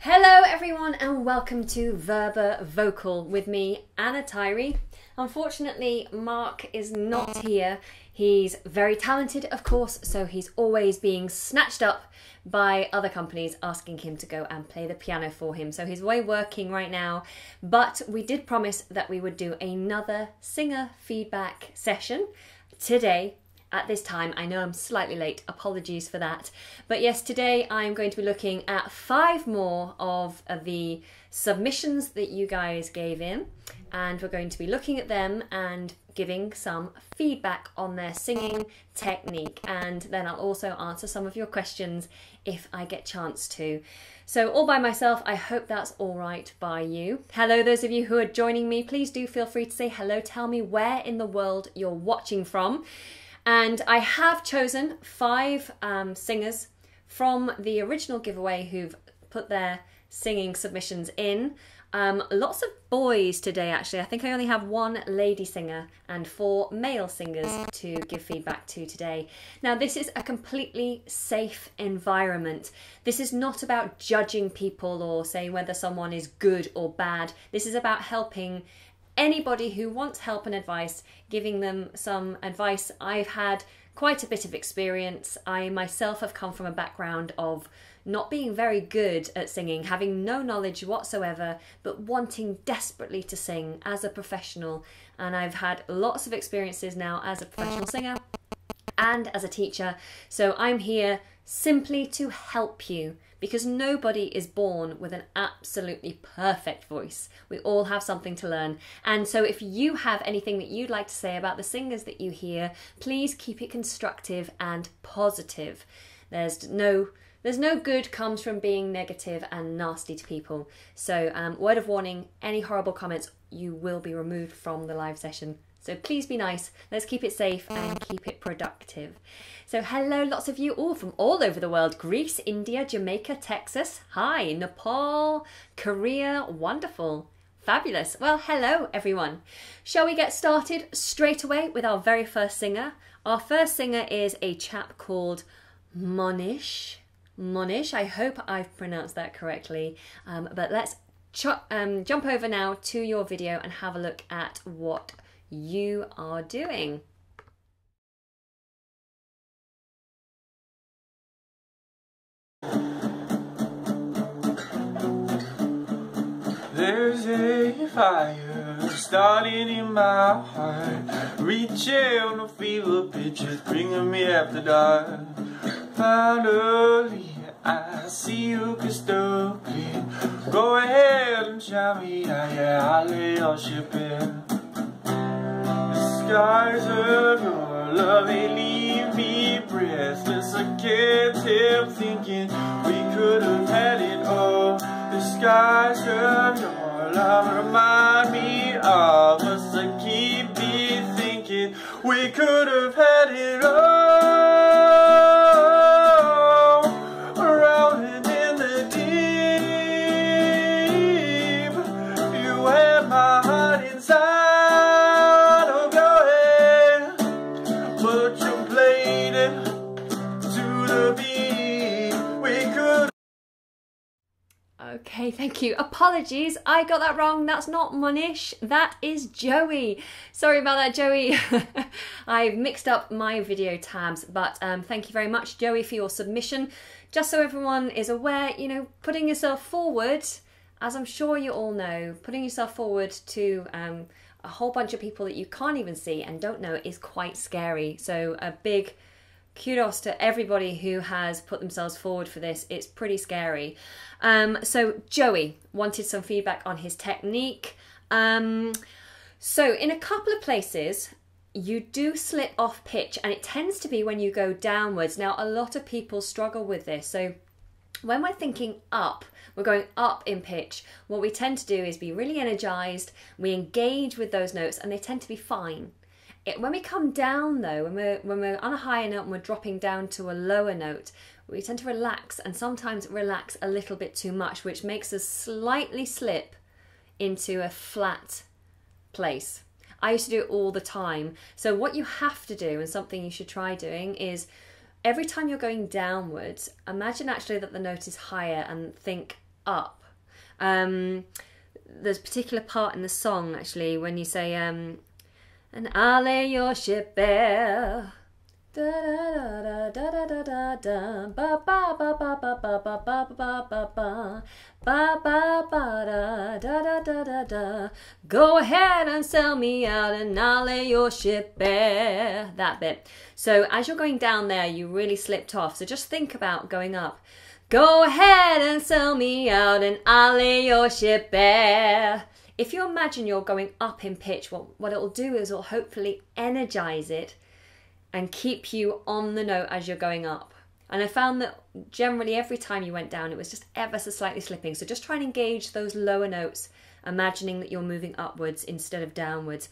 Hello everyone and welcome to Verba Vocal with me, Anna Tyree. Unfortunately, Mark is not here. He's very talented, of course, so he's always being snatched up by other companies asking him to go and play the piano for him. So he's away working right now, but we did promise that we would do another singer feedback session today. At this time, I know I'm slightly late, apologies for that. But yes, today I'm going to be looking at 5 more of the submissions that you guys gave in, and we're going to be looking at them and giving some feedback on their singing technique, and then I'll also answer some of your questions if I get a chance to. So all by myself, I hope that's all right by you. Hello, those of you who are joining me, please do feel free to say hello. Tell me where in the world you're watching from. And I have chosen 5 singers from the original giveaway who've put their singing submissions in. Lots of boys today, actually. I think I only have 1 lady singer and 4 male singers to give feedback to today. Now, this is a completely safe environment. This is not about judging people or saying whether someone is good or bad. This is about helping anybody who wants help and advice, giving them some advice. I've had quite a bit of experience. I myself have come from a background of not being very good at singing, having no knowledge whatsoever, but wanting desperately to sing as a professional. And I've had lots of experiences now as a professional singer and as a teacher. So I'm here simply to help you, because nobody is born with an absolutely perfect voice. We all have something to learn. And so if you have anything that you'd like to say about the singers that you hear, please keep it constructive and positive. There's no good comes from being negative and nasty to people. So word of warning, any horrible comments, you will be removed from the live session. So please be nice, let's keep it safe and keep it productive. So hello, lots of you all from all over the world. Greece, India, Jamaica, Texas. Hi, Nepal, Korea, wonderful, fabulous. Well, hello everyone. Shall we get started straight away with our very first singer? Our first singer is a chap called Manish. Manish, I hope I've pronounced that correctly. But let's jump over now to your video and have a look at what you are doing. There's a fire starting in my heart, reaching to feel a picture, bringing me after dark. Finally, I see you crystal clear. Go ahead and shout me out, yeah, I'll lay your ship in. The skies of your love, they leave me breathless. I can't help thinking we could have had it all. The skies of your love remind me of us. I keep me thinking we could have had it all. Rolling in the deep, you had my heart inside of your head, but you played it to the beat. We could. Okay, thank you. Apologies, I got that wrong. That's not Manish, that is Joey. Sorry about that, Joey. I've mixed up my video tabs, but thank you very much, Joey, for your submission. Just so everyone is aware, you know, putting yourself forward, as I'm sure you all know, putting yourself forward to a whole bunch of people that you can't even see and don't know is quite scary. So a big kudos to everybody who has put themselves forward for this. It's pretty scary. So Joey wanted some feedback on his technique. So in a couple of places, you do slip off pitch, and it tends to be when you go downwards. Now, a lot of people struggle with this. So when we're thinking up, we're going up in pitch, what we tend to do is be really energized, we engage with those notes, and they tend to be fine. When we come down though, when we're on a higher note and we're dropping down to a lower note, we tend to relax, and sometimes relax a little bit too much, which makes us slightly slip into a flat place. I used to do it all the time. So what you have to do, and something you should try doing, is every time you're going downwards, imagine actually that the note is higher and think up. There's a particular part in the song actually when you say and I'll lay your ship bare. Da da da da da da da ba ba ba ba ba ba ba ba ba ba ba ba ba ba da da da da da. Go ahead and sell me out and I'll lay your ship bare. That bit. So as you're going down there, you really slipped off. So just think about going up. Go ahead and sell me out and I'll lay your ship bare. If you imagine you're going up in pitch, what it'll do is it'll hopefully energize it and keep you on the note as you're going up. And I found that generally every time you went down, it was just ever so slightly slipping. So just try and engage those lower notes, imagining that you're moving upwards instead of downwards.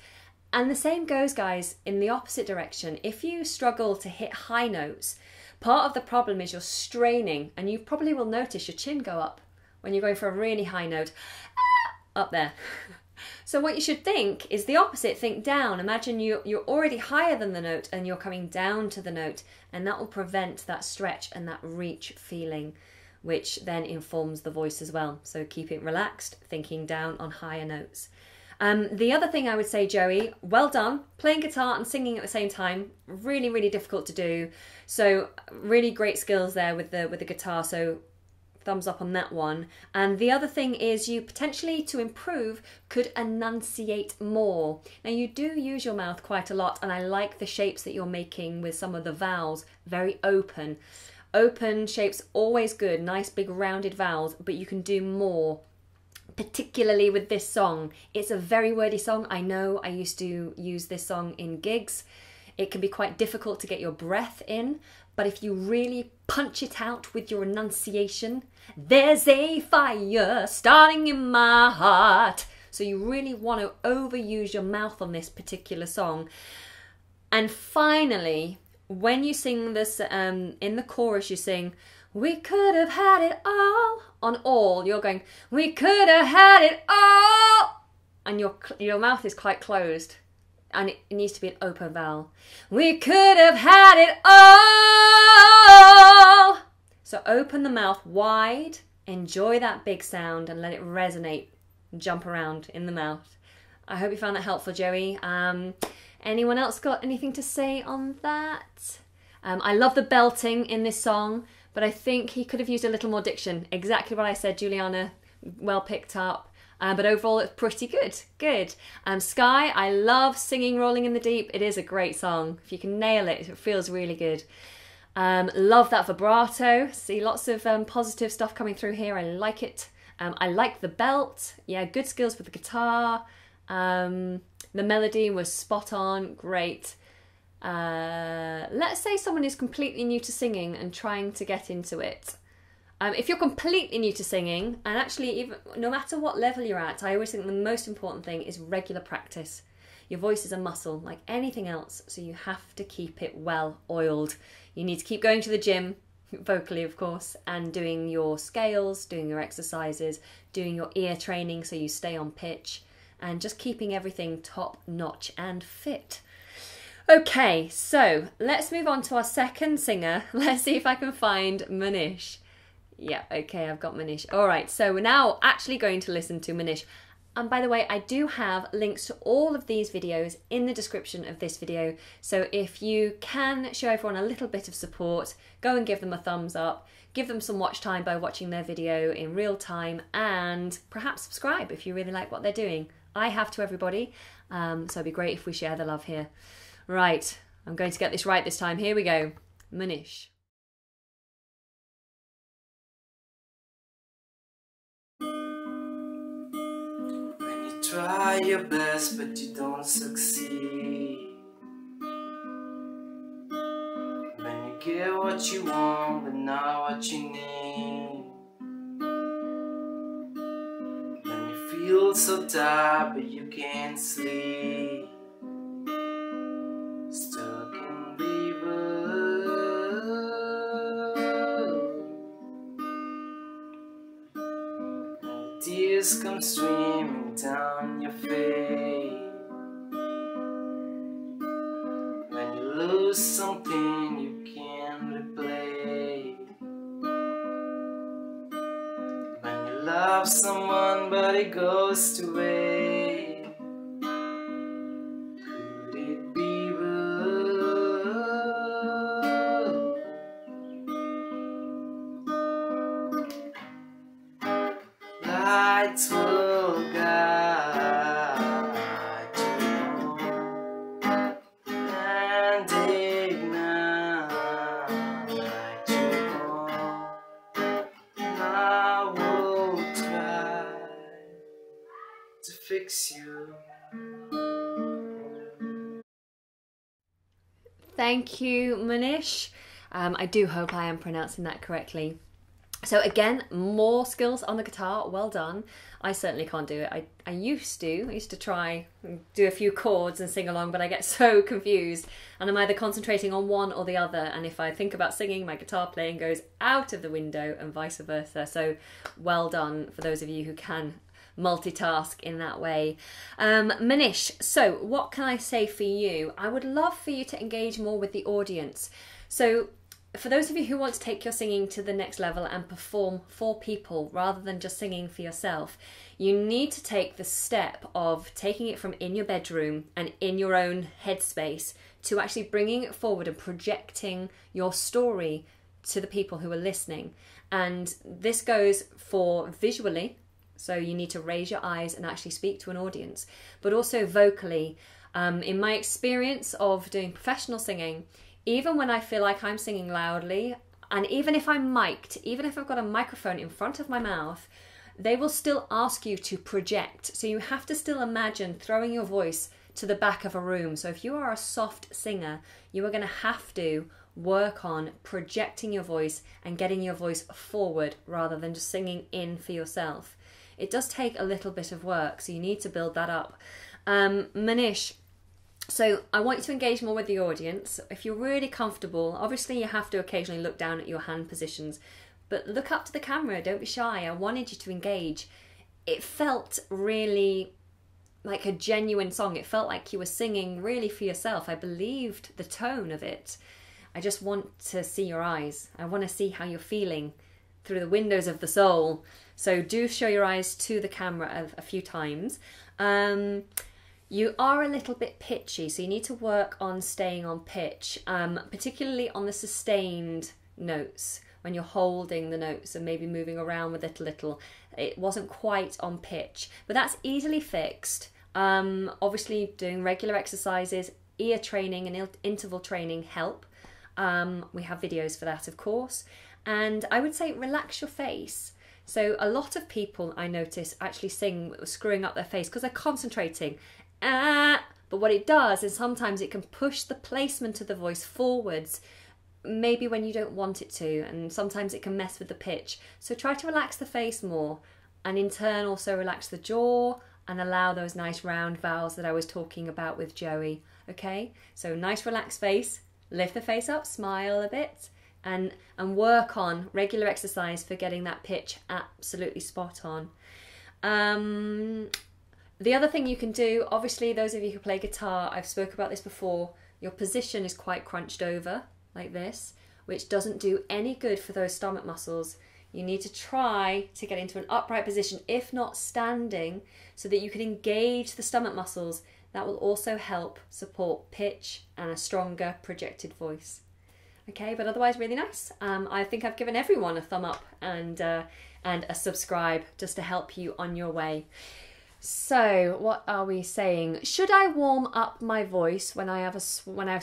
And the same goes, guys, in the opposite direction. If you struggle to hit high notes, part of the problem is you're straining, and you probably will notice your chin go up when you're going for a really high note. Up there. So what you should think is the opposite. Think down. Imagine you're already higher than the note and you're coming down to the note, and that will prevent that stretch and that reach feeling, which then informs the voice as well. So keep it relaxed, thinking down on higher notes. The other thing I would say, Joey, well done. Playing guitar and singing at the same time, really, really difficult to do. So really great skills there with the guitar. So thumbs up on that one. And the other thing is you potentially, to improve, could enunciate more. Now you do use your mouth quite a lot, and I like the shapes that you're making with some of the vowels, very open. Open shapes, always good, nice big rounded vowels, but you can do more, particularly with this song. It's a very wordy song. I know I used to use this song in gigs. It can be quite difficult to get your breath in, but if you really punch it out with your enunciation, there's a fire starting in my heart. So you really want to overuse your mouth on this particular song. And finally, when you sing this, in the chorus you sing, we could have had it all. On all, you're going, we could have had it all. And your mouth is quite closed. And it needs to be an open vowel. We could have had it all. So open the mouth wide, enjoy that big sound and let it resonate and jump around in the mouth. I hope you found that helpful, Joey. Anyone else got anything to say on that? I love the belting in this song, but I think he could have used a little more diction. Exactly what I said, Juliana. Well picked up. But overall, it's pretty good. Good. Sky, I love singing Rolling in the Deep. It is a great song. If you can nail it, it feels really good. Love that vibrato. See lots of positive stuff coming through here. I like it. I like the belt. Yeah, good skills with the guitar. The melody was spot on. Great. Let's say someone is completely new to singing and trying to get into it. If you're completely new to singing, and actually even no matter what level you're at, I always think the most important thing is regular practice. Your voice is a muscle like anything else, so you have to keep it well oiled. You need to keep going to the gym, vocally of course, and doing your scales, doing your exercises, doing your ear training so you stay on pitch, and just keeping everything top notch and fit. Okay, so let's move on to our second singer. Let's see if I can find Manish. Yeah, okay, I've got Manish. All right, so we're now actually going to listen to Manish. And by the way, I do have links to all of these videos in the description of this video. So if you can show everyone a little bit of support, go and give them a thumbs up, give them some watch time by watching their video in real time, and perhaps subscribe if you really like what they're doing. I have to, everybody, so it'd be great if we share the love here. Right, I'm going to get this right this time. Here we go. Manish. Try your best, but you don't succeed. When you get what you want, but not what you need. When you feel so tired, but you can't sleep. Stuck in river. Tears come streaming down your face. When you lose something you can't replace. When you love someone but it goes away. Could it be blue? Lights will guide you and ignite you. I will try to fix you. Thank you, Manish. I do hope I am pronouncing that correctly. So again, more skills on the guitar. Well done. I certainly can't do it. I used to try and do a few chords and sing along, but I get so confused and I'm either concentrating on one or the other, and if I think about singing, my guitar playing goes out of the window and vice versa. So well done for those of you who can multitask in that way. Manish, so what can I say for you? I would love for you to engage more with the audience. So for those of you who want to take your singing to the next level and perform for people rather than just singing for yourself, you need to take the step of taking it from in your bedroom and in your own headspace to actually bringing it forward and projecting your story to the people who are listening. And this goes for visually, so you need to raise your eyes and actually speak to an audience, but also vocally. In my experience of doing professional singing, even when I feel like I'm singing loudly, and even if I'm mic'd, even if I've got a microphone in front of my mouth, they will still ask you to project. So you have to still imagine throwing your voice to the back of a room. So if you are a soft singer, you are going to have to work on projecting your voice and getting your voice forward rather than just singing in for yourself. It does take a little bit of work, so you need to build that up. Manish, so I want you to engage more with the audience. If you're really comfortable, obviously you have to occasionally look down at your hand positions, but look up to the camera, don't be shy. I wanted you to engage. It felt really like a genuine song. It felt like you were singing really for yourself. I believed the tone of it. I just want to see your eyes. I want to see how you're feeling through the windows of the soul. So do show your eyes to the camera a few times. You are a little bit pitchy, so you need to work on staying on pitch, particularly on the sustained notes, when you're holding the notes and maybe moving around with it a little. It wasn't quite on pitch, but that's easily fixed. Obviously doing regular exercises, ear training and interval training help. We have videos for that, of course. And I would say relax your face. So a lot of people I notice actually sing screwing up their face because they're concentrating. But what it does is sometimes it can push the placement of the voice forwards, maybe when you don't want it to, and sometimes it can mess with the pitch. So try to relax the face more, and in turn also relax the jaw and allow those nice round vowels that I was talking about with Joey. Okay, so nice relaxed face, lift the face up, smile a bit, and work on regular exercise for getting that pitch absolutely spot on. The other thing you can do, obviously those of you who play guitar, I've spoke about this before, your position is quite crunched over like this, which doesn't do any good for those stomach muscles. You need to try to get into an upright position, if not standing, so that you can engage the stomach muscles. That will also help support pitch and a stronger projected voice. Okay, but otherwise really nice. I think I've given everyone a thumb up and a subscribe just to help you on your way. So what are we saying? Should I warm up my voice when I have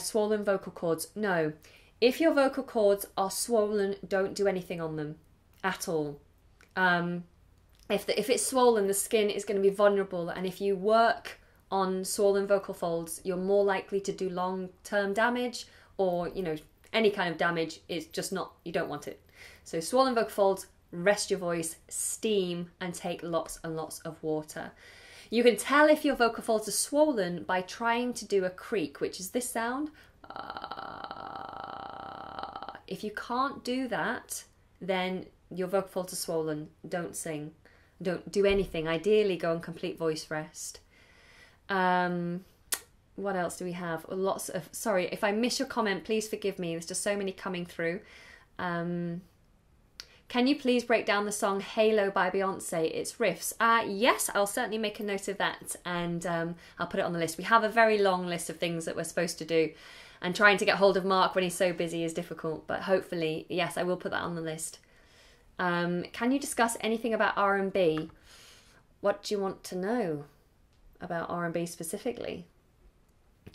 swollen vocal cords? No. If your vocal cords are swollen, don't do anything on them at all. If it's swollen, the skin is going to be vulnerable, and if you work on swollen vocal folds, you're more likely to do long-term damage, or any kind of damage. Is just not, you don't want it. So swollen vocal folds, rest your voice, steam, and take lots and lots of water. You can tell if your vocal folds are swollen by trying to do a creak, which is this sound. If you can't do that, then your vocal folds are swollen. Don't sing. Don't do anything. Ideally, go on complete voice rest. What else do we have? Lots of... Sorry, if I miss your comment, please forgive me. There's just so many coming through. Can you please break down the song Halo by Beyonce, its riffs? Yes, I'll certainly make a note of that, and I'll put it on the list. We have a very long list of things that we're supposed to do, and trying to get hold of Mark when he's so busy is difficult, but hopefully, yes, I will put that on the list. Can you discuss anything about R&B? What do you want to know about R&B specifically?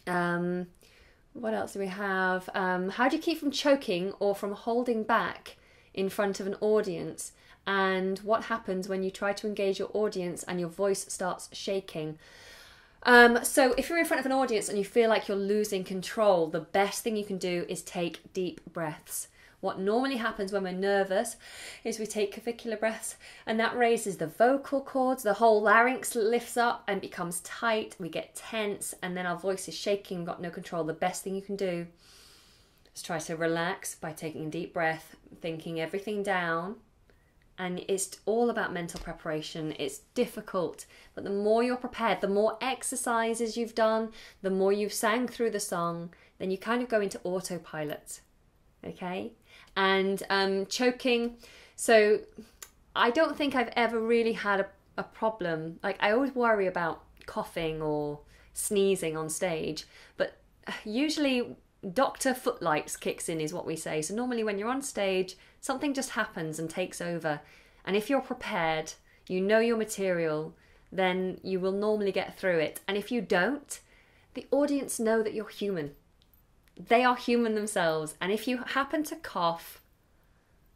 What else do we have? How do you keep from choking or from holding back in front of an audience? And what happens when you try to engage your audience and your voice starts shaking? So if you're in front of an audience and you feel like you're losing control, the best thing you can do is take deep breaths. What normally happens when we're nervous is we take clavicular breaths, and that raises the vocal cords, the whole larynx lifts up and becomes tight, we get tense, and then our voice is shaking, we've got no control. The best thing you can do is try to relax by taking a deep breath, thinking everything down, and it's all about mental preparation. It's difficult, but the more you're prepared, the more exercises you've done, the more you've sang through the song, then you kind of go into autopilot, okay? And choking, so I don't think I've ever really had a problem. Like, I always worry about coughing or sneezing on stage, but usually Dr. Footlights kicks in is what we say. So normally when you're on stage, something just happens and takes over, and if you're prepared, you know your material, then you will normally get through it. And if you don't, the audience know that you're human. They are human themselves, and if you happen to cough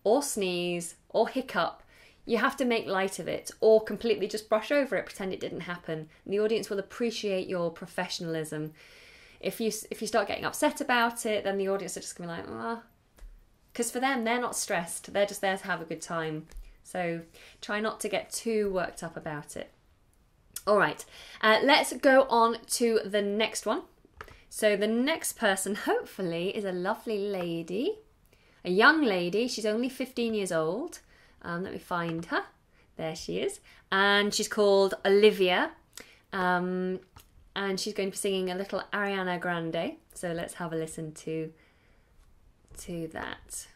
or sneeze or hiccup, you have to make light of it or completely just brush over it, pretend it didn't happen. The audience will appreciate your professionalism. If you start getting upset about it, then the audience are just going to be like, ah. Because for them, they're not stressed. They're just there to have a good time. So try not to get too worked up about it. All right, let's go on to the next one. So the next person, hopefully, is a lovely lady, a young lady. She's only 15 years old. Let me find her. There she is. And she's called Olivia. And she's going to be singing a little Ariana Grande. So let's have a listen to that.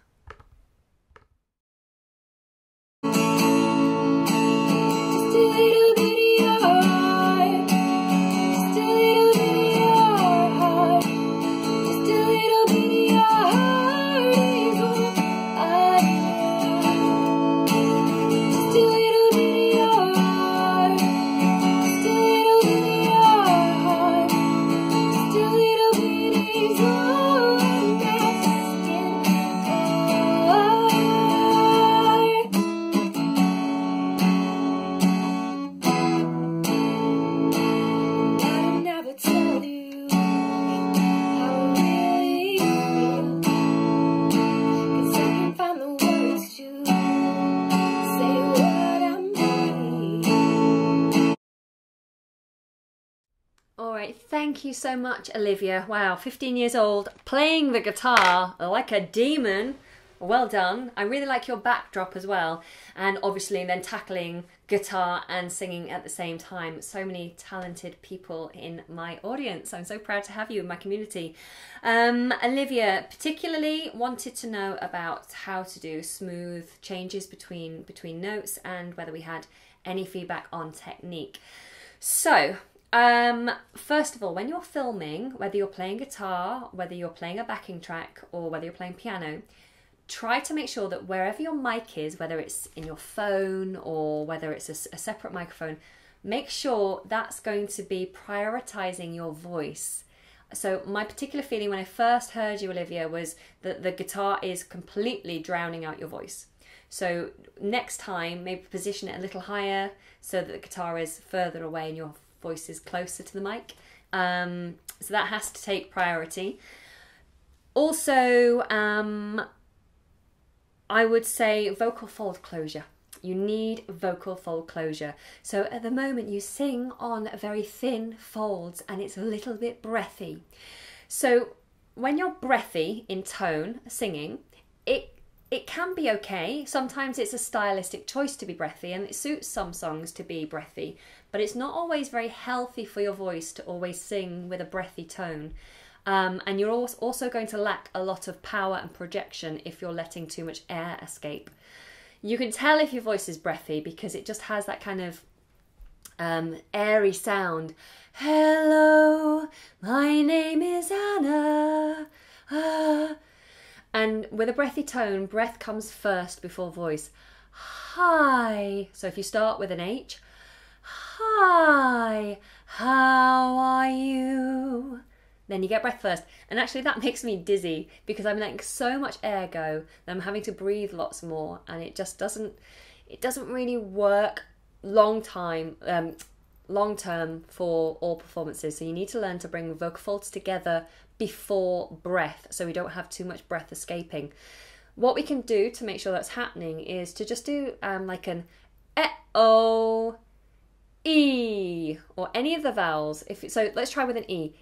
Thank you so much, Olivia. Wow, 15 years old, playing the guitar like a demon. Well done. I really like your backdrop as well. And obviously then tackling guitar and singing at the same time. So many talented people in my audience. I'm so proud to have you in my community. Olivia particularly wanted to know about how to do smooth changes between notes and whether we had any feedback on technique. So, first of all, when you're filming, whether you're playing guitar, whether you're playing a backing track, or whether you're playing piano, try to make sure that wherever your mic is, whether it's in your phone or whether it's a separate microphone, make sure that's going to be prioritizing your voice. So my particular feeling when I first heard you, Olivia, was that the guitar is completely drowning out your voice. So next time, maybe position it a little higher so that the guitar is further away and your voice is closer to the mic. So that has to take priority. Also, I would say vocal fold closure. You need vocal fold closure. So at the moment you sing on very thin folds and it's a little bit breathy. So when you're breathy in tone singing, it can be okay. Sometimes it's a stylistic choice to be breathy and it suits some songs to be breathy, but it's not always very healthy for your voice to always sing with a breathy tone. And you're also going to lack a lot of power and projection if you're letting too much air escape. You can tell if your voice is breathy because it just has that kind of airy sound. Hello, my name is Anna. And with a breathy tone, breath comes first before voice. Hi. So if you start with an H, hi, how are you? Then you get breath first. And actually that makes me dizzy because I'm letting so much air go that I'm having to breathe lots more, and it just doesn't really work long term for all performances. So you need to learn to bring vocal folds together before breath so we don't have too much breath escaping. What we can do to make sure that's happening is to just do like an E-O, E, or any of the vowels. So let's try with an E.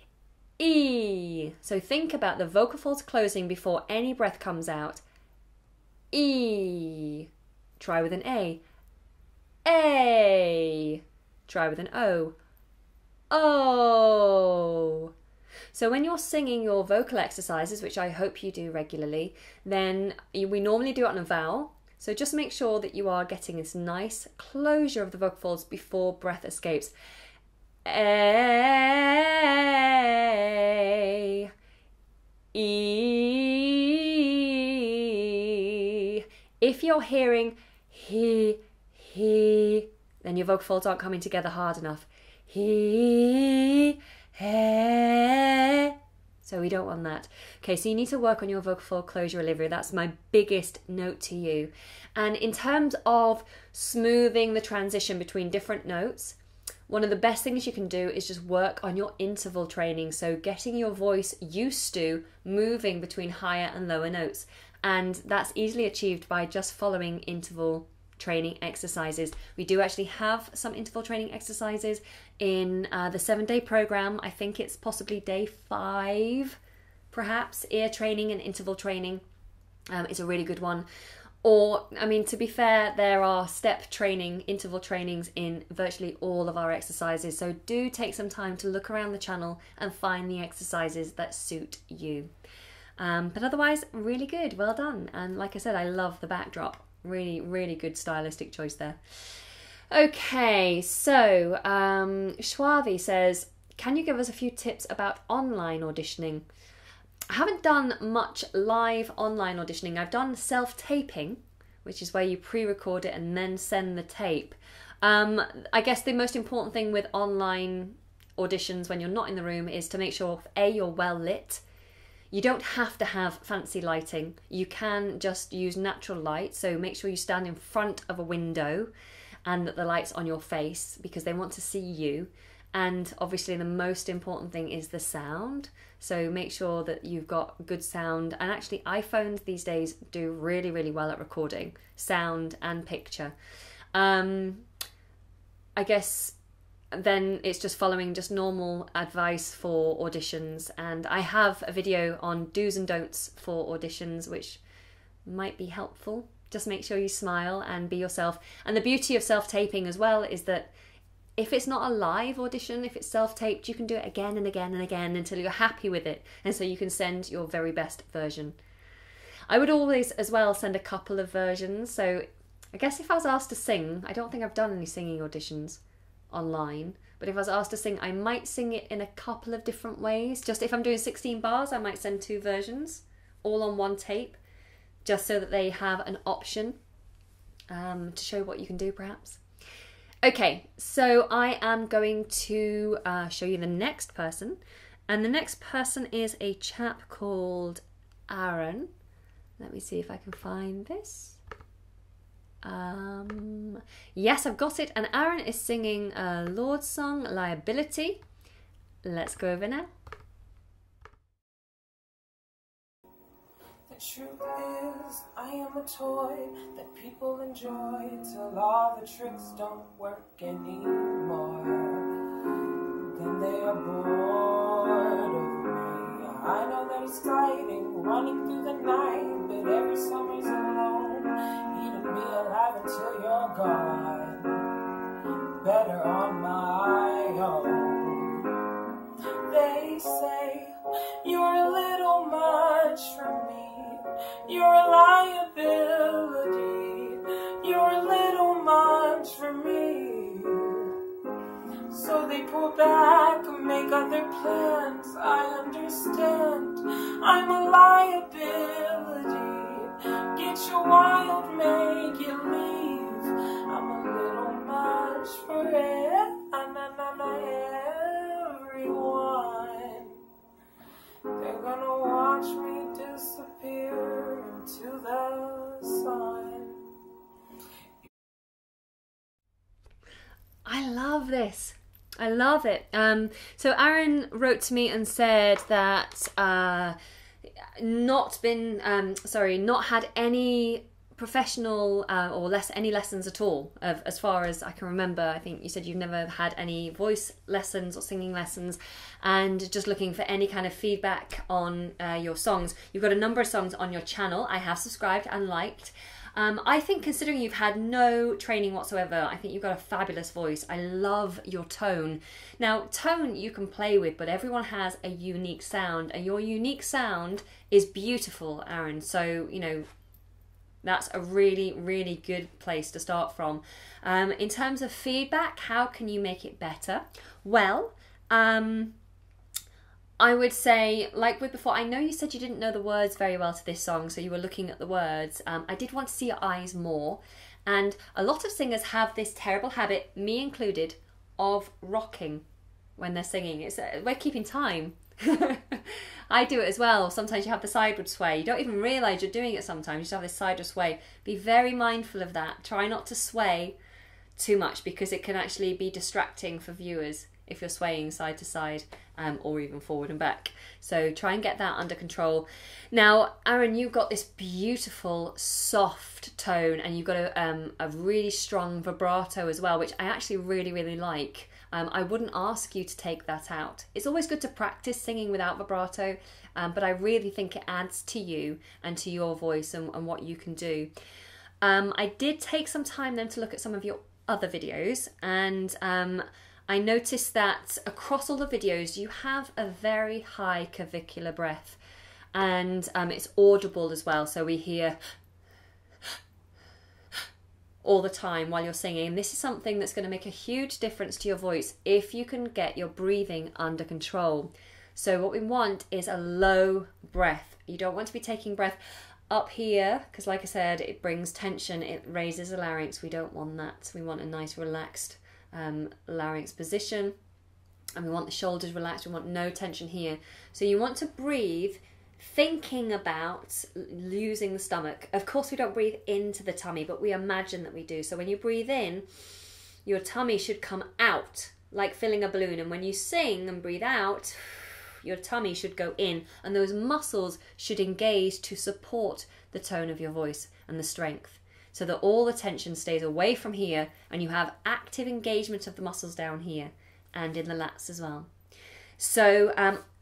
E. So think about the vocal folds closing before any breath comes out. E. Try with an A. A. Try with an O. O. So when you're singing your vocal exercises, which I hope you do regularly, then we normally do it on a vowel. So just make sure that you are getting this nice closure of the vocal folds before breath escapes. A. E. If you're hearing he, then your vocal folds aren't coming together hard enough. He, he. So we don't want that. Okay, so you need to work on your vocal fold closure, Olivia. That's my biggest note to you. And in terms of smoothing the transition between different notes, one of the best things you can do is just work on your interval training. So getting your voice used to moving between higher and lower notes. And that's easily achieved by just following interval training exercises. We do actually have some interval training exercises in the 7-day program. I think it's possibly day 5, perhaps. Ear training and interval training is a really good one. Or, I mean, to be fair, there are step training, interval trainings in virtually all of our exercises. So do take some time to look around the channel and find the exercises that suit you. But otherwise, really good. Well done. And like I said, I love the backdrop. Really, really good stylistic choice there. Okay, so Schwavi says, can you give us a few tips about online auditioning? I haven't done much live online auditioning. I've done self-taping, which is where you pre-record it and then send the tape. I guess the most important thing with online auditions when you're not in the room is to make sure, A, you're well lit. You don't have to have fancy lighting. You can just use natural light. So make sure you stand in front of a window and that the light's on your face because they want to see you. And obviously the most important thing is the sound. So make sure that you've got good sound. And actually iPhones these days do really, really well at recording sound and picture. I guess then it's just following just normal advice for auditions. And I have a video on do's and don'ts for auditions, which might be helpful. Just make sure you smile and be yourself. And the beauty of self-taping as well is that if it's not a live audition, if it's self-taped, you can do it again and again and again until you're happy with it. And so you can send your very best version. I would always as well send a couple of versions. So I guess if I was asked to sing, I don't think I've done any singing auditions online, but if I was asked to sing, I might sing it in a couple of different ways. Just if I'm doing 16 bars, I might send 2 versions, all on one tape, just so that they have an option to show what you can do perhaps. Okay, so I am going to show you the next person, and the next person is a chap called Aaron. Let me see if I can find this. Yes, I've got it, and Aaron is singing a Lord's song, Liability. Let's go over now. The truth is, I am a toy that people enjoy till all the tricks don't work anymore. Then they are bored of me. I know there's fighting running through the night, but every summer's alone. Eating me alive until you're gone. Better on my own. They say you're a little much for me. You're a liability. they pull back and make other plans. I understand I'm a liability. Get you wild, make you leave. I'm a little much for everyone. They're gonna watch me disappear into the sun. I love this. I love it. So Aaron wrote to me and said that not had any professional or any lessons at all, as far as I can remember. I think you said you've never had any voice lessons or singing lessons, and just looking for any kind of feedback on your songs. You've got a number of songs on your channel. I have subscribed and liked. I think, considering you've had no training whatsoever, I think you've got a fabulous voice. I love your tone. Now, tone you can play with, but everyone has a unique sound, and your unique sound is beautiful, Aaron. So, you know, that's a really, really good place to start from. In terms of feedback, how can you make it better? Well, I would say, like with before, I know you said you didn't know the words very well to this song, so you were looking at the words. I did want to see your eyes more. And a lot of singers have this terrible habit, me included, of rocking when they're singing. We're keeping time. I do it as well. Sometimes you have the sideward sway. You don't even realise you're doing it sometimes. You just have this sideward sway. Be very mindful of that. Try not to sway too much, because it can actually be distracting for viewers if you're swaying side to side, or even forward and back. So try and get that under control. Now, Aaron, you've got this beautiful soft tone, and you've got a really strong vibrato as well, which I actually really, really like. I wouldn't ask you to take that out. It's always good to practice singing without vibrato, but I really think it adds to you and to your voice and what you can do. I did take some time then to look at some of your other videos, and I noticed that across all the videos you have a very high clavicular breath, and it's audible as well, so we hear all the time while you're singing. And this is something that's going to make a huge difference to your voice if you can get your breathing under control. So what we want is a low breath. You don't want to be taking breath up here, because like I said, it brings tension, it raises the larynx. We don't want that. We want a nice relaxed larynx position, and we want the shoulders relaxed. We want no tension here. So you want to breathe thinking about using the stomach. Of course, we don't breathe into the tummy, but we imagine that we do. So when you breathe in, your tummy should come out like filling a balloon, and when you sing and breathe out, your tummy should go in, and those muscles should engage to support the tone of your voice and the strength, so that all the tension stays away from here and you have active engagement of the muscles down here and in the lats as well. So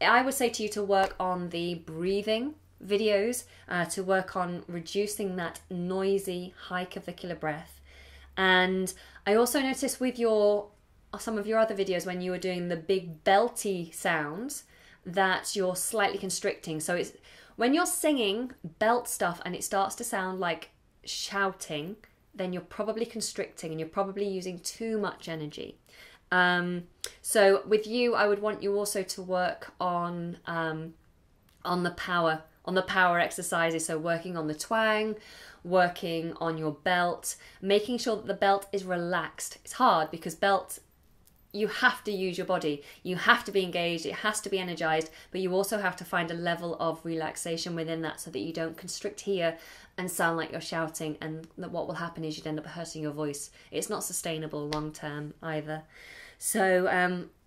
I would say to you to work on the breathing videos, to work on reducing that noisy high clavicular breath. And I also noticed with some of your other videos, when you were doing the big belty sounds, that you're slightly constricting. So it's when you're singing belt stuff and it starts to sound like shouting, then you're probably constricting and you're probably using too much energy. So with you, I would want you also to work on the power exercises. So working on the twang, working on your belt, making sure that the belt is relaxed. It's hard because belt, you have to use your body, you have to be engaged, it has to be energized, but you also have to find a level of relaxation within that so that you don't constrict here and sound like you're shouting, and that what will happen is you'd end up hurting your voice. It's not sustainable long term either. So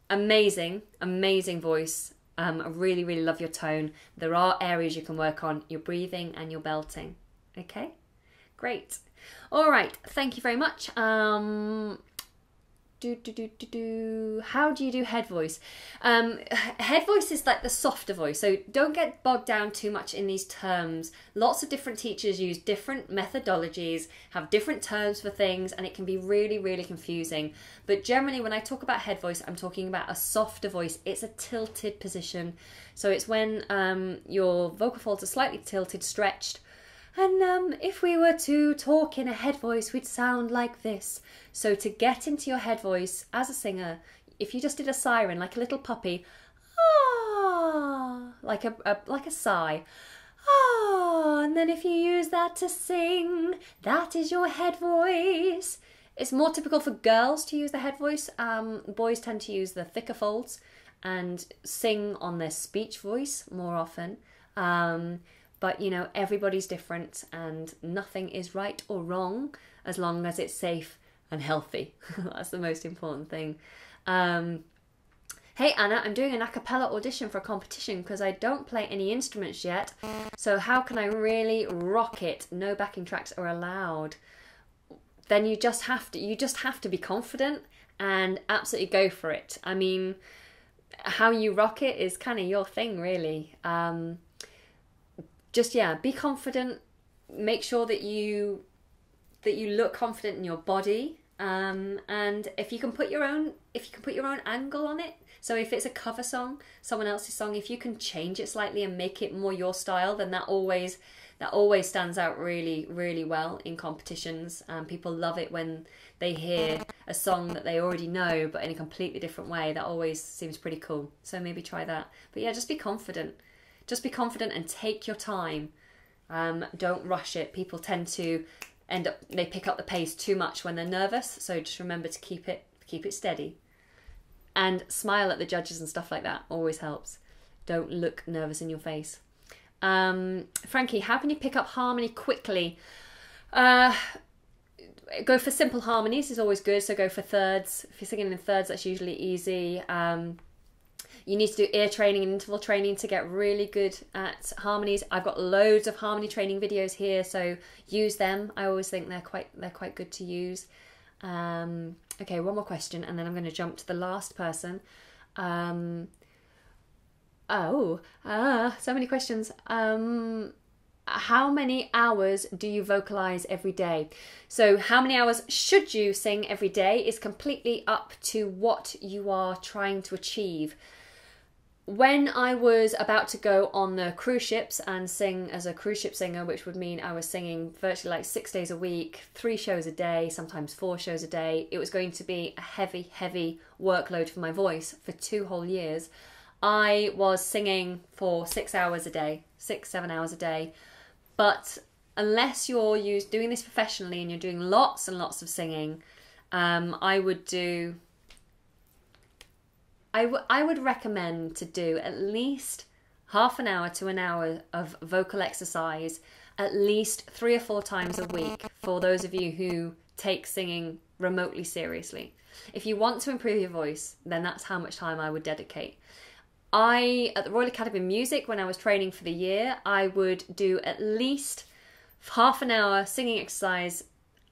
amazing voice. I really, really love your tone. There are areas you can work on, your breathing and your belting. Okay, great. All right, thank you very much. How do you do head voice? Head voice is like the softer voice, so don't get bogged down too much in these terms. Lots of different teachers use different methodologies, have different terms for things, and it can be really, really confusing. But generally, when I talk about head voice, I'm talking about a softer voice. It's a tilted position. So it's when your vocal folds are slightly tilted, stretched. And if we were to talk in a head voice, we'd sound like this. So to get into your head voice as a singer, if you just did a siren, like a little puppy, ah, like a sigh, ah, and then if you use that to sing, that is your head voice. It's more typical for girls to use the head voice. Boys tend to use the thicker folds and sing on their speech voice more often. But, you know, everybody's different and nothing is right or wrong as long as it's safe and healthy. That's the most important thing. Hey Anna, I'm doing an a cappella audition for a competition because I don't play any instruments yet. So how can I really rock it? No backing tracks are allowed. Then you just have to be confident and absolutely go for it. I mean, how you rock it is kind of your thing, really. Just, yeah, be confident. Make sure that you look confident in your body. And if you can put your own angle on it. So if it's a cover song, someone else's song, if you can change it slightly and make it more your style, then that always stands out really, really well in competitions. People love it when they hear a song that they already know, but in a completely different way. That always seems pretty cool. So maybe try that. But yeah, just be confident. Just be confident and take your time. Don't rush it. People tend to they pick up the pace too much when they're nervous. So just remember to keep it steady. And smile at the judges and stuff like that. Always helps. Don't look nervous in your face. Frankie, how can you pick up harmony quickly? Go for simple harmonies is always good. So go for thirds. If you're singing in thirds, that's usually easy. You need to do ear training and interval training to get really good at harmonies. I've got loads of harmony training videos here, so use them. I always think they're quite good to use. Okay, one more question, and then I'm going to jump to the last person. So many questions. How many hours do you vocalize every day? So how many hours should you sing every day is completely up to what you are trying to achieve. When I was about to go on the cruise ships and sing as a cruise ship singer, which would mean I was singing virtually like 6 days a week, 3 shows a day, sometimes 4 shows a day, it was going to be a heavy workload for my voice for 2 whole years. I was singing for 6 hours a day, 6-7 hours a day. But unless you're doing this professionally and you're doing lots and lots of singing, I would recommend to do at least half an hour to an hour of vocal exercise at least 3 or 4 times a week for those of you who take singing remotely seriously. If you want to improve your voice, then that's how much time I would dedicate. At the Royal Academy of Music, when I was training for the year, I would do at least half an hour singing exercise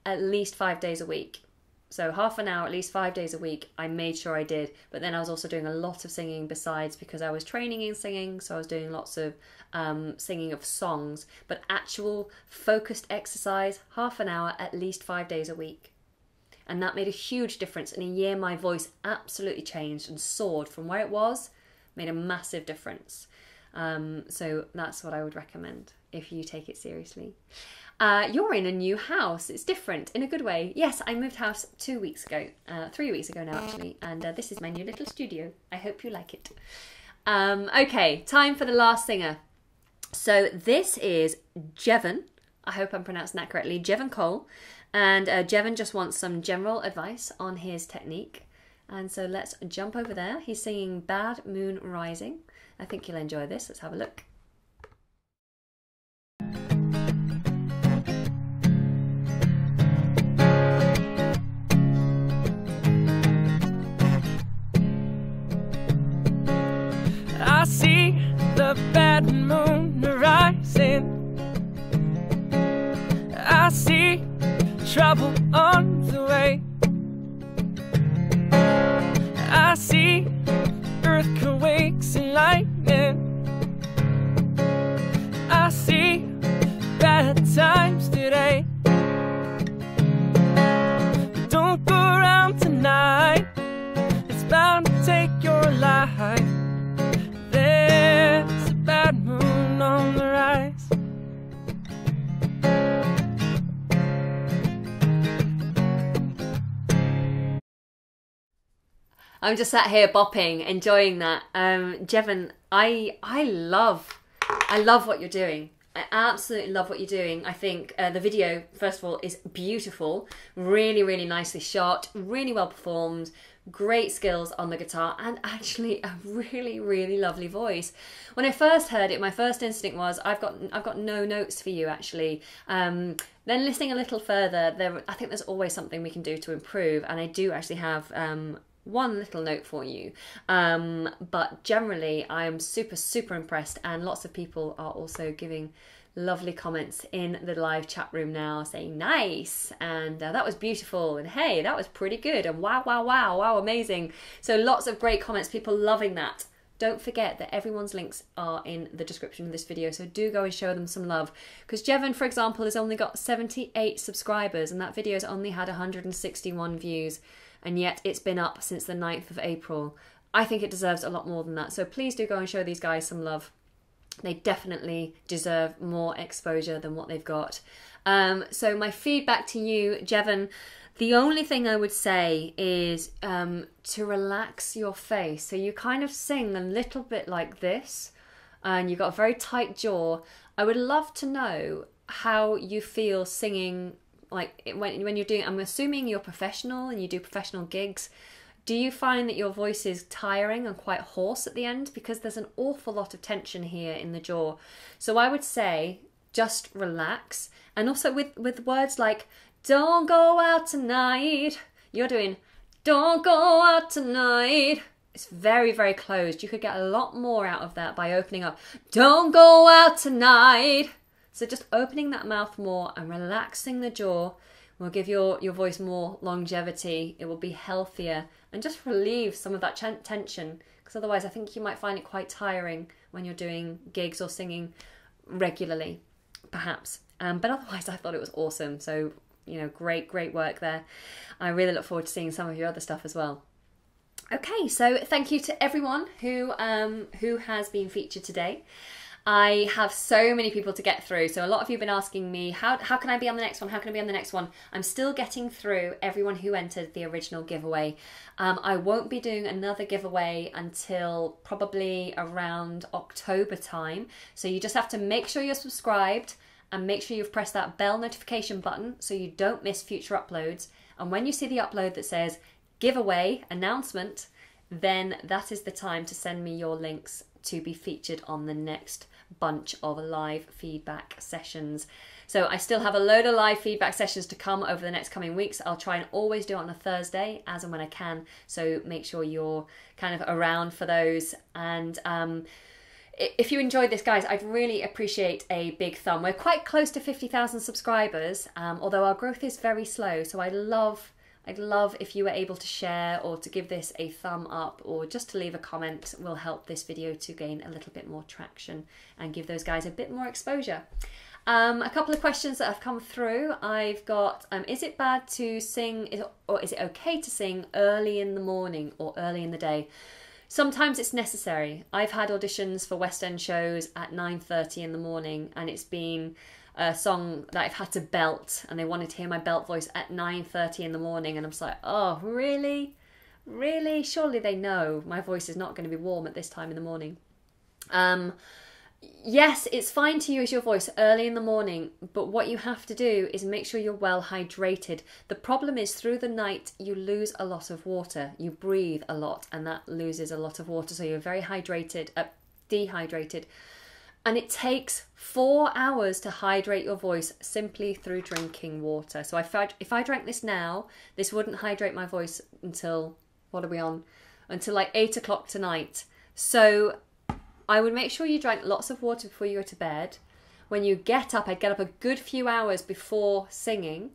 at least 5 days a week. So half an hour, at least 5 days a week, I made sure I did. But then I was also doing a lot of singing besides because I was training in singing. So I was doing lots of singing of songs. But actual focused exercise, half an hour, at least 5 days a week. And that made a huge difference. In a year, my voice absolutely changed and soared from where it was. Made a massive difference. So that's what I would recommend if you take it seriously. You're in a new house. It's different in a good way. Yes, I moved house 2 weeks ago, 3 weeks ago now actually, and this is my new little studio. I hope you like it. Okay, time for the last singer. So this is Jevon. I hope I'm pronouncing that correctly. Jevon Cole. And Jevon just wants some general advice on his technique. And so let's jump over there. He's singing Bad Moon Rising. I think you'll enjoy this. Let's have a look. I see the bad moon rising. I see trouble on the way. I see earthquakes and lightning. I see bad times today. Don't go around tonight. It's bound to take your life. There's a bad moon on the rise. I'm just sat here bopping, enjoying that. Jevon, I love what you're doing. I absolutely love what you're doing. I think the video, first of all, is beautiful. Really, really nicely shot. Really well performed. Great skills on the guitar, and actually a really, really lovely voice. When I first heard it, my first instinct was, I've got no notes for you, actually. Then listening a little further, I think there's always something we can do to improve, and I do actually have one little note for you. But generally, I am super, super impressed, and lots of people are also giving lovely comments in the live chat room now, saying nice, and that was beautiful, and hey, that was pretty good, and wow, wow, wow, wow, amazing. So lots of great comments, people loving that. Don't forget that everyone's links are in the description of this video, so do go and show them some love. Because Jevon, for example, has only got 78 subscribers, and that video's only had 161 views, and yet it's been up since the 9th of April. I think it deserves a lot more than that, so please do go and show these guys some love. They definitely deserve more exposure than what they've got. So my feedback to you, Jevon, the only thing I would say is to relax your face. So you kind of sing a little bit like this, and you've got a very tight jaw. I would love to know how you feel singing, like when you're doing, I'm assuming you're professional and you do professional gigs. Do you find that your voice is tiring and quite hoarse at the end? Because there's an awful lot of tension here in the jaw. So I would say just relax. And also with words like, don't go out tonight, you're doing, don't go out tonight. It's very, very closed. You could get a lot more out of that by opening up, don't go out tonight. So just opening that mouth more and relaxing the jaw will give your voice more longevity. It will be healthier and just relieve some of that tension, because otherwise I think you might find it quite tiring when you're doing gigs or singing regularly, perhaps. But otherwise I thought it was awesome. So, you know, great work there. I really look forward to seeing some of your other stuff as well. Okay, so thank you to everyone who has been featured today. I have so many people to get through. So a lot of you have been asking me, how can I be on the next one? How can I be on the next one? I'm still getting through everyone who entered the original giveaway. I won't be doing another giveaway until probably around October time. So you just have to make sure you're subscribed and make sure you've pressed that bell notification button so you don't miss future uploads. And when you see the upload that says giveaway announcement, then that is the time to send me your links to be featured on the next bunch of live feedback sessions. So I still have a load of live feedback sessions to come over the next coming weeks. I'll try and always do it on a Thursday as and when I can, so make sure you're kind of around for those. And if you enjoyed this, guys, I'd really appreciate a big thumb. We're quite close to 50,000 subscribers, although our growth is very slow, so I'd love if you were able to share or to give this a thumb up, or just to leave a comment. Will help this video to gain a little bit more traction and give those guys a bit more exposure. A couple of questions that have come through. I've got, is it bad to sing, or is it okay to sing early in the morning or early in the day? Sometimes it's necessary. I've had auditions for West End shows at 9:30 in the morning, and it's been a song that I've had to belt, and they wanted to hear my belt voice at 9:30 in the morning, and I'm just like, oh, really? Really? Surely they know my voice is not going to be warm at this time in the morning. Yes, it's fine to use your voice early in the morning, but what you have to do is make sure you're well hydrated. The problem is through the night you lose a lot of water. You breathe a lot, and that loses a lot of water, so you're very dehydrated. And it takes 4 hours to hydrate your voice simply through drinking water. So if I drank this now, this wouldn't hydrate my voice until, what are we on? Until like 8 o'clock tonight. So I would make sure you drank lots of water before you go to bed. When you get up, I'd get up a good few hours before singing.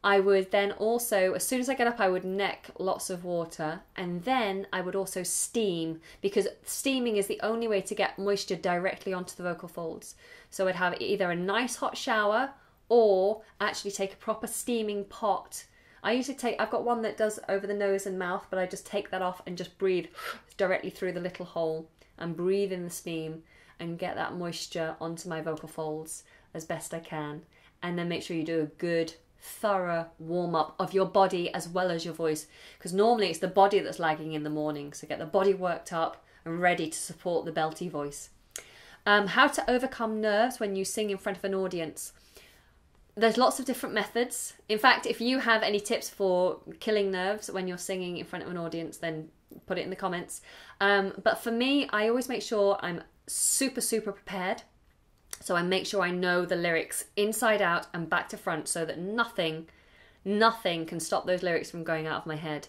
I would then also, as soon as I get up, I would neck lots of water, and then I would also steam, because steaming is the only way to get moisture directly onto the vocal folds. So I'd have either a nice hot shower or actually take a proper steaming pot. I've got one that does over the nose and mouth, but I just take that off and just breathe directly through the little hole and breathe in the steam and get that moisture onto my vocal folds as best I can. And then make sure you do a good thorough warm-up of your body as well as your voice, because normally it's the body that's lagging in the morning. So get the body worked up and ready to support the belty voice. How to overcome nerves when you sing in front of an audience. There's lots of different methods. In fact, if you have any tips for killing nerves when you're singing in front of an audience, then put it in the comments. But for me, I always make sure I'm super prepared. So I make sure I know the lyrics inside out and back to front, so that nothing can stop those lyrics from going out of my head.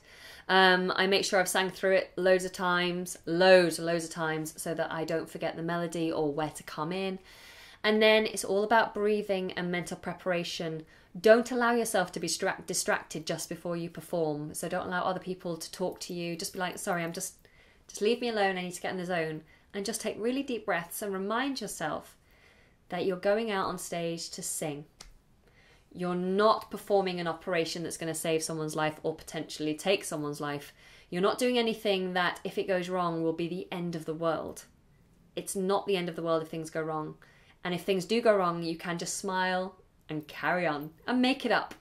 I make sure I've sang through it loads of times, loads of times, so that I don't forget the melody or where to come in. And then it's all about breathing and mental preparation. Don't allow yourself to be distracted just before you perform. So don't allow other people to talk to you. Just be like, sorry, just leave me alone. I need to get in the zone. And just take really deep breaths and remind yourself that you're going out on stage to sing. You're not performing an operation that's going to save someone's life or potentially take someone's life. You're not doing anything that, if it goes wrong, will be the end of the world. It's not the end of the world if things go wrong. And if things do go wrong, you can just smile and carry on and make it up.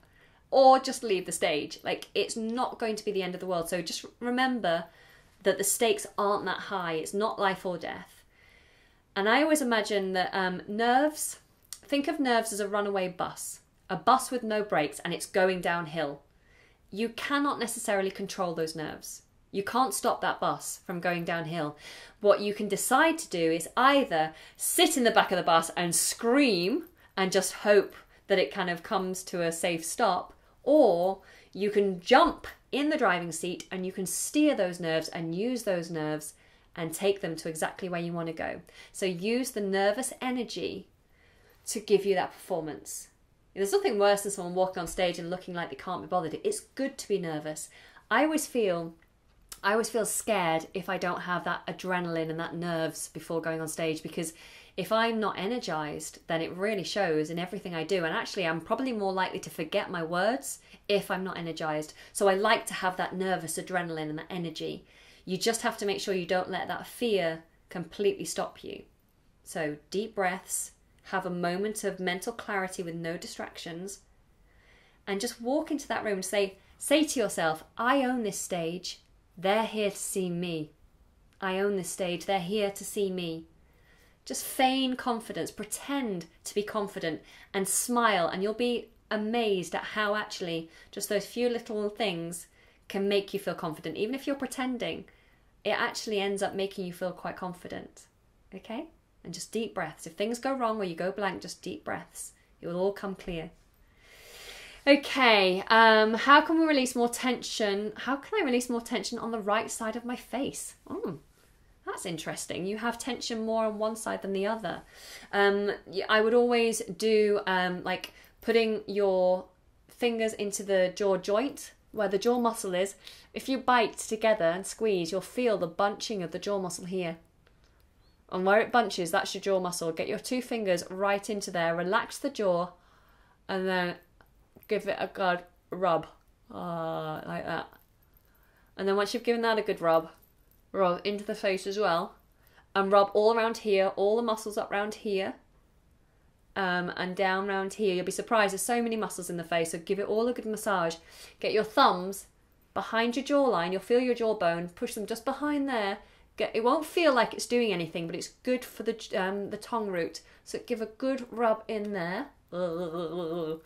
Or just leave the stage. Like, it's not going to be the end of the world. So just remember that the stakes aren't that high. It's not life or death. And I always imagine that nerves, think of nerves as a runaway bus. A bus with no brakes, and it's going downhill. You cannot necessarily control those nerves. You can't stop that bus from going downhill. What you can decide to do is either sit in the back of the bus and scream and just hope that it kind of comes to a safe stop, or you can jump in the driving seat and you can steer those nerves and use those nerves and take them to exactly where you want to go. So use the nervous energy to give you that performance. There's nothing worse than someone walking on stage and looking like they can't be bothered. It's good to be nervous. I always feel scared if I don't have that adrenaline and that nerves before going on stage, because if I'm not energized, then it really shows in everything I do. And actually, I'm probably more likely to forget my words if I'm not energized. So I like to have that nervous adrenaline and that energy. You just have to make sure you don't let that fear completely stop you. So deep breaths, have a moment of mental clarity with no distractions, and just walk into that room and say to yourself, I own this stage. They're here to see me. I own this stage. They're here to see me. Just feign confidence, pretend to be confident, and smile, and you'll be amazed at how actually just those few little things can make you feel confident. Even if you're pretending, it actually ends up making you feel quite confident. Okay? And just deep breaths. If things go wrong or you go blank, just deep breaths. It will all come clear. Okay, how can we release more tension? How can I release more tension on the right side of my face? That's interesting. You have tension more on one side than the other. I would always do like putting your fingers into the jaw joint where the jaw muscle is. If you bite together and squeeze, you'll feel the bunching of the jaw muscle here. And where it bunches, that's your jaw muscle. Get your two fingers right into there, relax the jaw, and then give it a good rub, like that. And then once you've given that a good rub into the face as well, and rub all around here, all the muscles up around here, and down around here. You'll be surprised, there's so many muscles in the face, so give it all a good massage. Get your thumbs behind your jawline, you'll feel your jawbone, push them just behind there. It won't feel like it's doing anything, but it's good for the tongue root. So give a good rub in there. You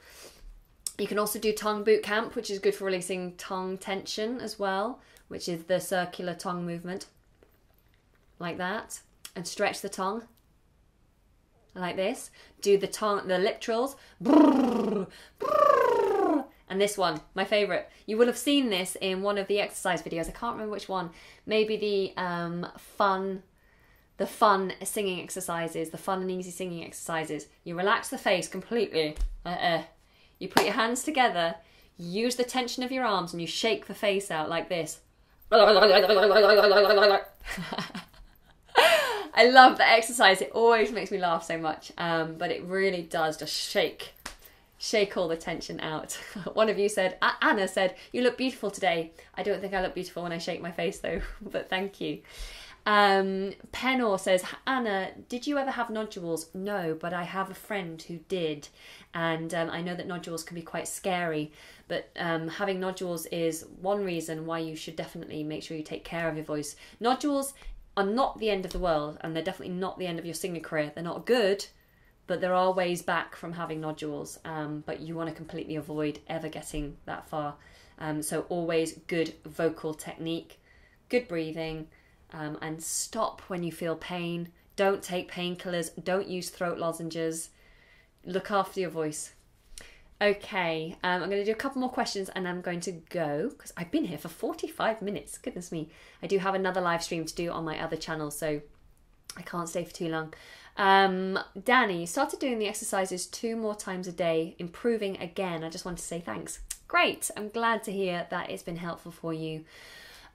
can also do tongue boot camp, which is good for releasing tongue tension as well, which is the circular tongue movement. Like that. And stretch the tongue. Like this. Do the lip trills. And this one, my favourite. You will have seen this in one of the exercise videos. I can't remember which one. Maybe the fun singing exercises, the fun and easy singing exercises. You relax the face completely. You put your hands together, you use the tension of your arms, and you shake the face out like this. I love the exercise. It always makes me laugh so much. But it really does just shake all the tension out. One of you said, Anna said, you look beautiful today. I don't think I look beautiful when I shake my face though, but thank you. Penor says, Anna, did you ever have nodules? No, but I have a friend who did. And I know that nodules can be quite scary, but having nodules is one reason why you should definitely make sure you take care of your voice. Nodules are not the end of the world, and they're definitely not the end of your singing career. They're not good, but there are ways back from having nodules, but you want to completely avoid ever getting that far. So always good vocal technique, good breathing, and stop when you feel pain. Don't take painkillers, don't use throat lozenges. Look after your voice. Okay, I'm going to do a couple more questions and I'm going to go, because I've been here for 45 minutes. Goodness me. I do have another live stream to do on my other channel, so I can't stay for too long. Danny, started doing the exercises 2 more times a day, improving again. I just want to say thanks. Great. I'm glad to hear that it's been helpful for you.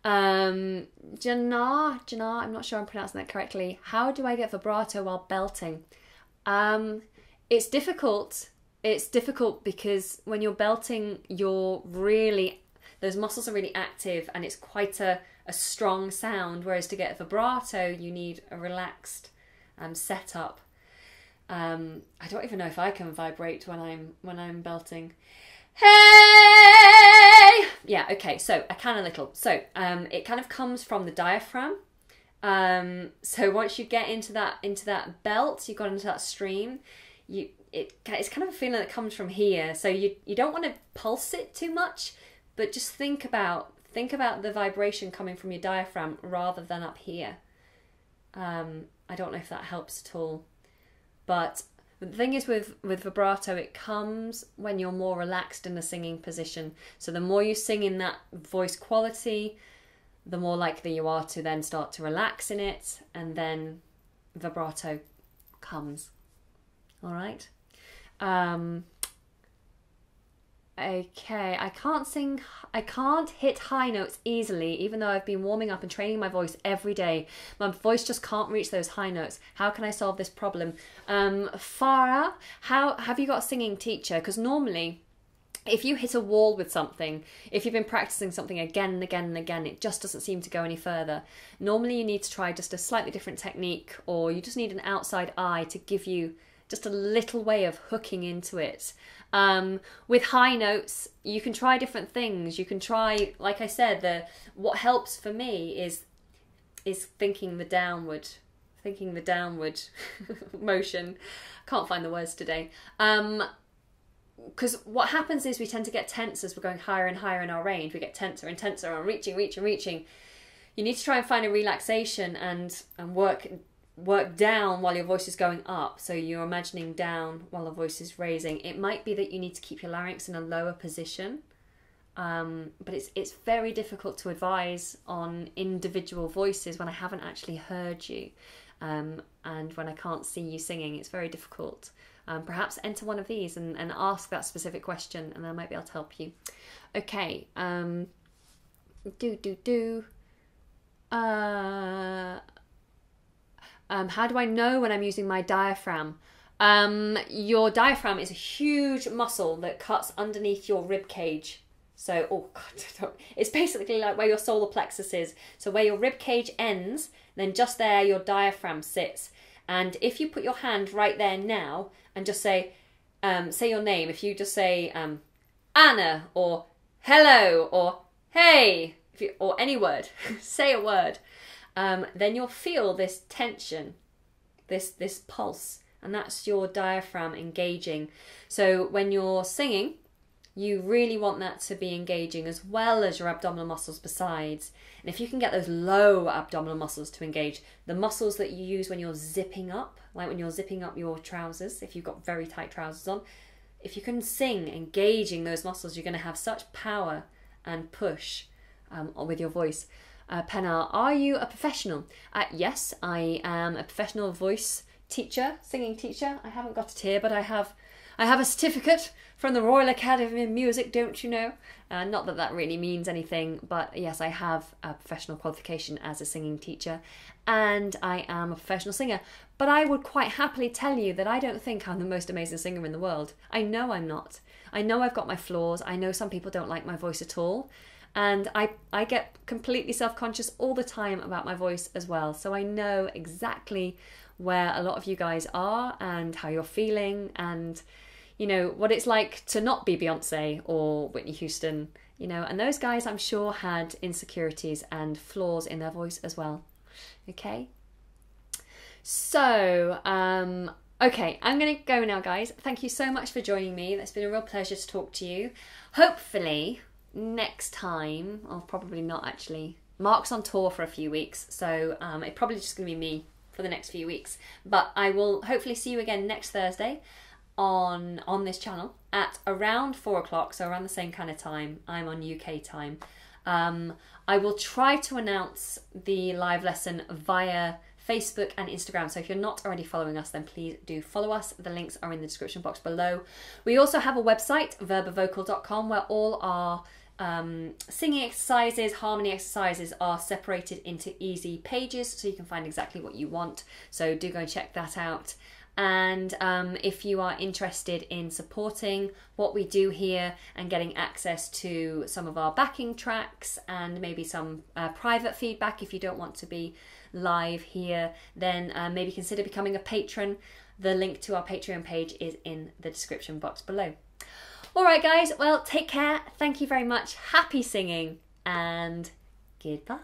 Jana, I'm not sure I'm pronouncing that correctly. How do I get vibrato while belting? It's difficult. It's difficult because when you're belting, those muscles are really active and it's quite a strong sound. Whereas to get vibrato, you need a relaxed setup. I don't even know if I can vibrate when I'm belting. Hey! Yeah, okay, so I can a little. So it kind of comes from the diaphragm. So once you get into that belt, you got into that stream, it's kind of a feeling that comes from here. So you don't want to pulse it too much, but just think about the vibration coming from your diaphragm rather than up here. I don't know if that helps at all, but the thing is with vibrato, it comes when you're more relaxed in the singing position. So the more you sing in that voice quality, the more likely you are to then start to relax in it, and then vibrato comes. All right. Okay, I can't hit high notes easily, even though I've been warming up and training my voice every day. My voice just can't reach those high notes. How can I solve this problem? Farah, have you got a singing teacher? Because normally, if you hit a wall with something, if you've been practicing something again and again and again, it just doesn't seem to go any further. Normally you need to try just a slightly different technique, or you just need an outside eye to give you just a little way of hooking into it. With high notes, you can try different things. You can try, like I said, what helps for me is thinking the downward motion. Can't find the words today. Because what happens is we tend to get tense as we're going higher and higher in our range. We get tenser and tenser and reaching. You need to try and find a relaxation and work down while your voice is going up. So you're imagining down while the voice is raising. It might be that you need to keep your larynx in a lower position, but it's very difficult to advise on individual voices when I haven't actually heard you, and when I can't see you singing. It's very difficult. Perhaps enter one of these and ask that specific question, and I might be able to help you. Okay. How do I know when I'm using my diaphragm? Your diaphragm is a huge muscle that cuts underneath your rib cage. So, oh God, it's basically like where your solar plexus is. So where your rib cage ends, then just there your diaphragm sits. And if you put your hand right there now and just say your name, if you just say Anna or hello or hey, or any word, say a word. Then you'll feel this tension, this pulse, and that's your diaphragm engaging. So when you're singing, you really want that to be engaging as well as your abdominal muscles besides. And if you can get those low abdominal muscles to engage, the muscles that you use when you're zipping up, like when you're zipping up your trousers, if you've got very tight trousers on, if you can sing engaging those muscles, you're going to have such power and push with your voice. Penna, are you a professional? Yes, I am a professional voice teacher, singing teacher. I haven't got it here, but I have a certificate from the Royal Academy of Music, don't you know? Not that really means anything, but yes, I have a professional qualification as a singing teacher, and I am a professional singer. But I would quite happily tell you that I don't think I'm the most amazing singer in the world. I know I'm not. I know I've got my flaws. I know some people don't like my voice at all. And I get completely self-conscious all the time about my voice as well. So I know exactly where a lot of you guys are and how you're feeling, and you know what it's like to not be Beyonce or Whitney Houston, you know, and those guys I'm sure had insecurities and flaws in their voice as well. Okay, so okay, I'm gonna go now, guys. Thank you so much for joining me. It's been a real pleasure to talk to you. Hopefully next time, or probably not actually, Mark's on tour for a few weeks, so it's probably just gonna be me for the next few weeks, but I will hopefully see you again next Thursday on this channel at around 4 o'clock, so around the same kind of time. I'm on UK time. I will try to announce the live lesson via Facebook and Instagram, so if you're not already following us, then please do follow us. The links are in the description box below. We also have a website, verbavocal.com, where all our singing exercises, harmony exercises are separated into easy pages, so you can find exactly what you want. So do go and check that out. And if you are interested in supporting what we do here and getting access to some of our backing tracks and maybe some private feedback if you don't want to be live here, then maybe consider becoming a patron. The link to our Patreon page is in the description box below. Alright guys, well, take care, thank you very much, happy singing, and goodbye.